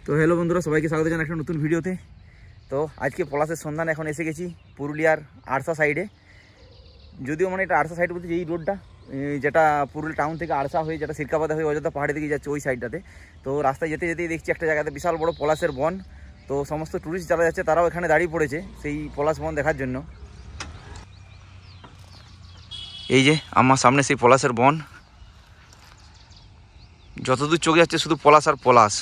তো হ্যালো বন্ধুরা, সবাইকে স্বাগত জানাই একটা নতুন ভিডিওতে। তো আজকে পলাশের সন্ধান এখন এসে গেছি পুরুলিয়ার আরসা সাইডে। যদিও মানে এটা আরসা সাইড বলতে এই রোডটা যেটা পুরুলিয়া টাউন থেকে আরসা হয়ে যেটা সিরকাবাদা হয়ে অযোধ্যা পাহাড়ের দিকে যাচ্ছে ওই সাইডটাতে। তো রাস্তায় যেতে যেতেই দেখছি একটা জায়গাতে বিশাল বড় পলাশের বন। তো সমস্ত ট্যুরিস্ট যারা যাচ্ছে তারাও এখানে দাঁড়িয়ে পড়েছে সেই পলাশ বন দেখার জন্য। এই যে আমার সামনে সেই পলাশের বন, যতদূর চোখে যাচ্ছে শুধু পলাশ আর পলাশ।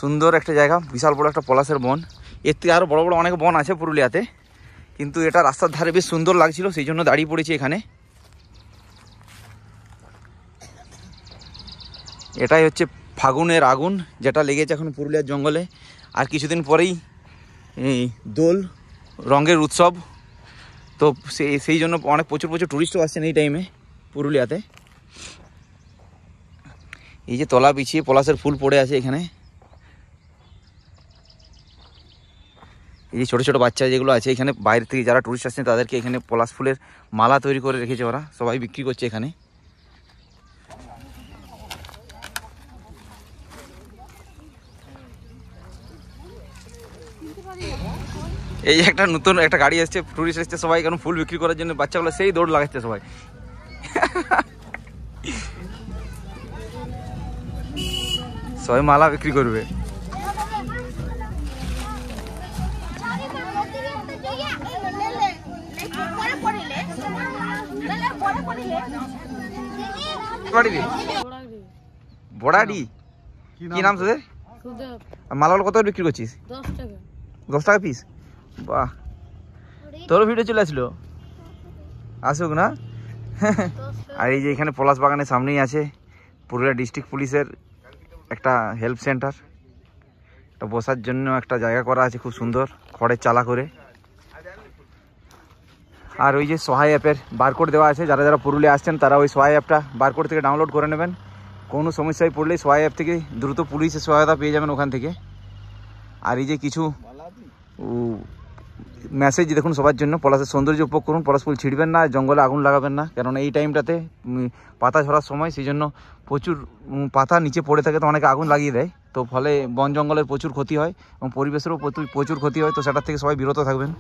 সুন্দর একটা জায়গা, বিশাল বড় একটা পলাশের বন। এর থেকে আরও বড় বড় অনেক বন আছে পুরুলিয়াতে, কিন্তু এটা রাস্তার ধারে বেশ সুন্দর লাগছিল, সেই জন্য দাঁড়িয়ে পড়েছি এখানে। এটাই হচ্ছে ফাগুনের আগুন যেটা লেগেছে এখন পুরুলিয়ার জঙ্গলে। আর কিছুদিন পরেই দোল রঙের উৎসব। তো সেই জন্য অনেক প্রচুর টুরিস্টও আসছেন এই টাইমে পুরুলিয়াতে। এই যে তলা বিছিয়ে পলাশের ফুল পড়ে আছে এখানে। এই যে ছোটো ছোটো বাচ্চা যেগুলো আছে এখানে, বাইরে থেকে যারা টুরিস্ট আসছেন তাদেরকে এখানে পলাশ ফুলের মালা তৈরি করে রেখেছে ওরা, সবাই বিক্রি করছে এখানে। এই যে একটা নতুন একটা গাড়ি এসছে, টুরিস্ট এসছে, সবাই এখন ফুল বিক্রি করার জন্য বাচ্চাগুলো সেই দৌড় লাগাচ্ছে সবাই। সবাই মালা বিক্রি করবে। বড়াডি কি নাম তোদের? মালাগুলো কত বিক্রি করছিস? 10 টাকা পিস। বাহ, তোরও ভিডিও চলে আসলো, আসুক না। আর এই যে এখানে পলাশ বাগানের সামনেই আছে পুরুলিয়া ডিস্ট্রিক্ট পুলিশের একটা হেল্প সেন্টার। এটা বসার জন্য একটা জায়গা করা আছে খুব সুন্দর, খড়ের চালা করে। আর ওই যে সহায় অ্যাপের বারকোড দেওয়া আছে, যারা যারা পুরুলিয়া আসছেন তারা ওই সহায় অ্যাপটা বারকোড থেকে ডাউনলোড করে নেবেন। কোনো সমস্যায় পড়লেই সহায় অ্যাপ থেকে দ্রুত পুলিশের সহায়তা পেয়ে যাবেন ওখান থেকে। আর এই যে কিছু মেসেজ দেখুন সবার জন্য, পলাশের সৌন্দর্য উপভোগ করুন, পলাশ ফুল ছিঁড়বেন না, জঙ্গলে আগুন লাগাবেন না, কেননা এই টাইমটাতে পাতা ঝরার সময়, সেই জন্য প্রচুর পাতা নিচে পড়ে থাকে, তো অনেকে আগুন লাগিয়ে দেয়, তো ফলে বন জঙ্গলের প্রচুর ক্ষতি হয় এবং পরিবেশেরও প্রচুর ক্ষতি হয়। তো সেটার থেকে সবাই বিরত থাকবেন।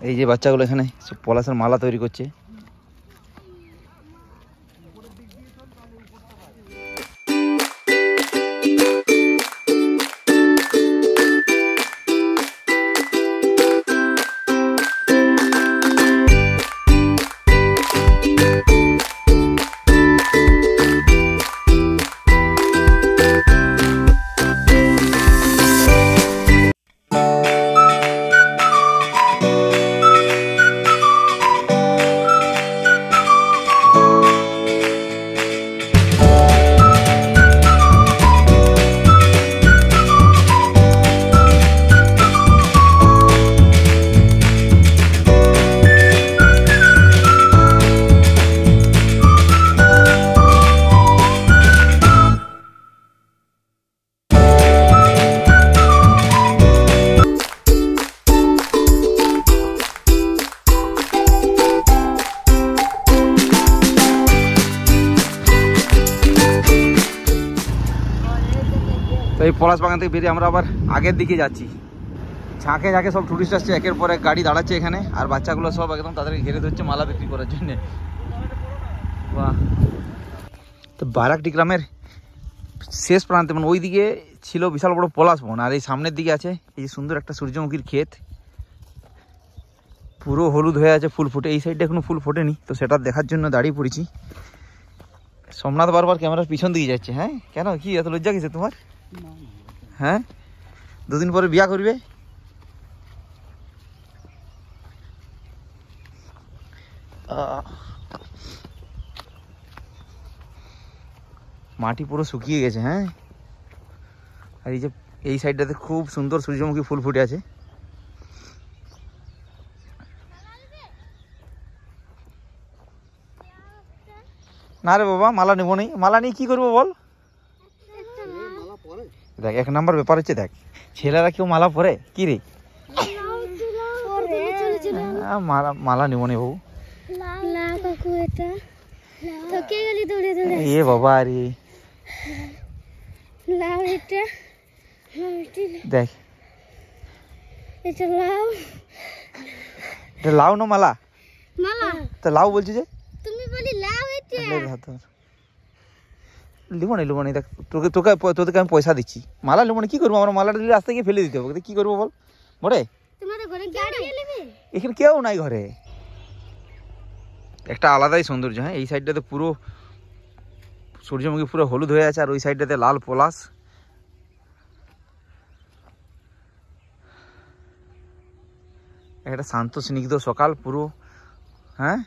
এই যে বাচ্চাগুলো এখানে পলাশের মালা তৈরি করছে। তো এই পলাশ বাগান থেকে বেরিয়ে আমরা আবার আগের দিকে যাচ্ছি। ঝাঁকে ঝাঁকে সব টুরিস্ট আসছে, একের পর এক গাড়ি দাঁড়াচ্ছে এখানে, আর বাচ্চাগুলো সব একদম তাদেরকে ঘিরে ধরছে মালা বিক্রি করার জন্য। বাহ, তো বারাকটি গ্রামের শেষ প্রান্তে মানে ওই দিকে ছিল বিশাল বড় পলাশ বন, আর এই সামনের দিকে আছে এই সুন্দর একটা সূর্যমুখীর ক্ষেত, পুরো হলুদ হয়ে আছে ফুল ফুটে। এই সাইডটা এখনো ফুল ফোটেনি, তো সেটা দেখার জন্য দাঁড়িয়ে পড়েছি। সোমনাথ বারবার ক্যামেরার পিছন দিকে যাচ্ছে। হ্যাঁ, কেন, কি এত লজ্জা কিসে তোমার? হ্যাঁ, দুদিন পরে বিয়া করবে। মাটি পুরো শুকিয়ে গেছে। হ্যাঁ, আর এই যে এই সাইডটাতে খুব সুন্দর সূর্যমুখী ফুল ফুটে আছে। না রে বাবা, মালা নেবো নি। মালা নিয়ে কি করবো বল? দেখ 1 নাম্বার ব্যাপার হচ্ছে, দেখ ছেলেরা কেউ মালা পরে কি রে? মালা নিব নি বাবু। এ বাবা রে, দেখ এটা লাউ না মালা? তো লাউ বলছি যে তুমি বলি লাউ। লিবো না, দেখ তোকে আমি পয়সা দিচ্ছি, মালা লিবো না। কি করবো আমরা? মালাটা দিলে রাস্তায় গিয়ে ফেলে দিতে হবে, কি করবো বল? বলে এখানে কেউ নাই ঘরে, একটা আলাদাই সৌন্দর্য। হ্যাঁ, এই সাইডটাতে পুরো সূর্যমুখী পুরো হলুদ হয়ে আছে, আর ওই সাইডটাতে লাল পলাশ। একটা শান্ত স্নিগ্ধ সকাল পুরো। হ্যাঁ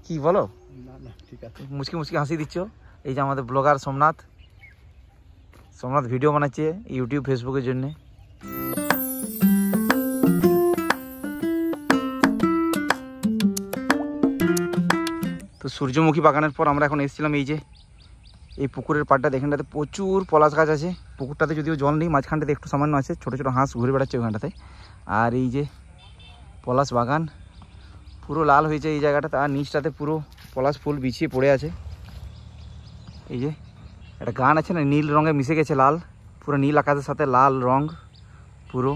কি বলো? ঠিক আছে, মুচকি মুচকি হাসি দিচ্ছ। এই যে আমাদের ব্লগার সোমনাথ ভিডিও বানাচ্ছে ইউটিউব ফেসবুকের জন্য। তো সূর্যমুখী বাগানের পর আমরা এখন এসেছিলাম এই যে এই পুকুরের পাড়টা। এখানটাতে প্রচুর পলাশ গাছ আছে। পুকুরটাতে যদিও জল নেই, মাঝখানটাতে একটু সামান্য আছে, ছোটো ছোটো হাঁস ঘুরে বেড়াচ্ছে ওখানটাতে। আর এই যে পলাশ বাগান পুরো লাল হয়েছে এই জায়গাটাতে, আর নিচটাতে পুরো পলাশ ফুল বিছিয়ে পড়ে আছে। এই যে একটা গান আছে না, নীল রঙে মিশে গেছে লাল, পুরো নীল আকাশের সাথে লাল রং পুরো।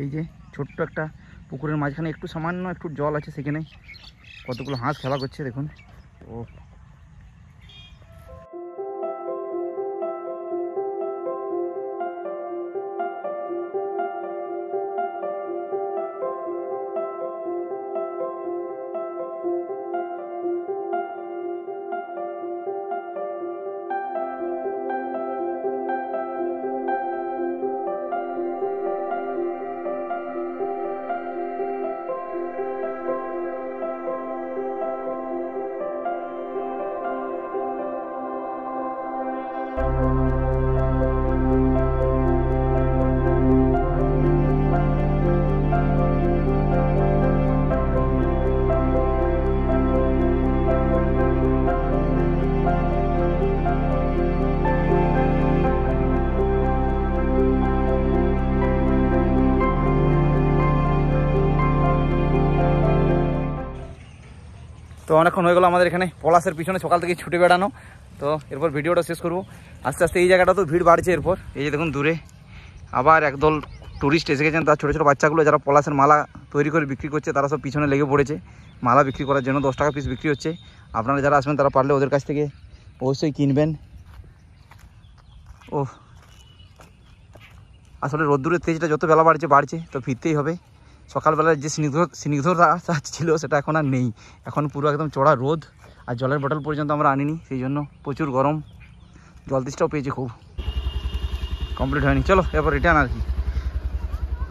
এই যে ছোট্ট একটা পুকুরের মাঝখানে একটু সামান্য একটু জল আছে, সেখানে কতগুলো হাঁস খেলা করছে দেখুন। ও তো অনেকক্ষণ হয়ে গেলো আমাদের এখানে পলাশের পিছনে সকাল থেকে ছুটে বেড়ানো। তো এরপর ভিডিওটা শেষ করবো আস্তে আস্তে। এই জায়গাটা তো ভিড় বাড়ছে এরপর। এই যে দেখুন দূরে আবার একদল টুরিস্ট এসে গেছেন, তার ছোটো ছোটো বাচ্চাগুলো যারা পলাশের মালা তৈরি করে বিক্রি করছে, তারা সব পিছনে লেগে পড়েছে মালা বিক্রি করার জন্য। 10 টাকা পিস বিক্রি হচ্ছে। আপনারা যারা আসবেন তারা পারলে ওদের কাছ থেকে অবশ্যই কিনবেন। ও আসলে রোদ্দুরের তেজটা যত বেলা বাড়ছে তো ফিরতেই হবে। সকালবেলার যে স্নিগ্ধতা ছিল সেটা এখন আর নেই, এখন পুরো একদম চড়া রোদ, আর জলের বোতল পর্যন্ত আমরা আনিনি, সেই জন্য প্রচুর গরম। জল তেষ্টাও পেয়েছে খুব, কমপ্লিট হয়নি। চলো এরপর রিটার্ন আর কি।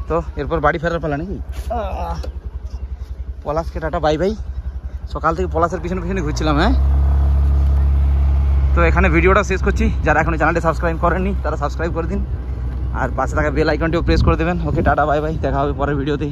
তো এরপর বাড়ি ফেরার পালা নাকি। পলাশকে টাটা বাই বাই। সকাল থেকে পলাশের পিছনে ঘুরছিলাম। হ্যাঁ, তো এখানে ভিডিওটা শেষ করছি। যারা এখনো চ্যানেলটি সাবস্ক্রাইব করেননি তারা সাবস্ক্রাইব করে দিন, আর পাশে থাকা বেল আইকনটিও প্রেস করে দেবেন। ওকে টাটা বাই বাই, দেখা হবে পরের ভিডিওতে।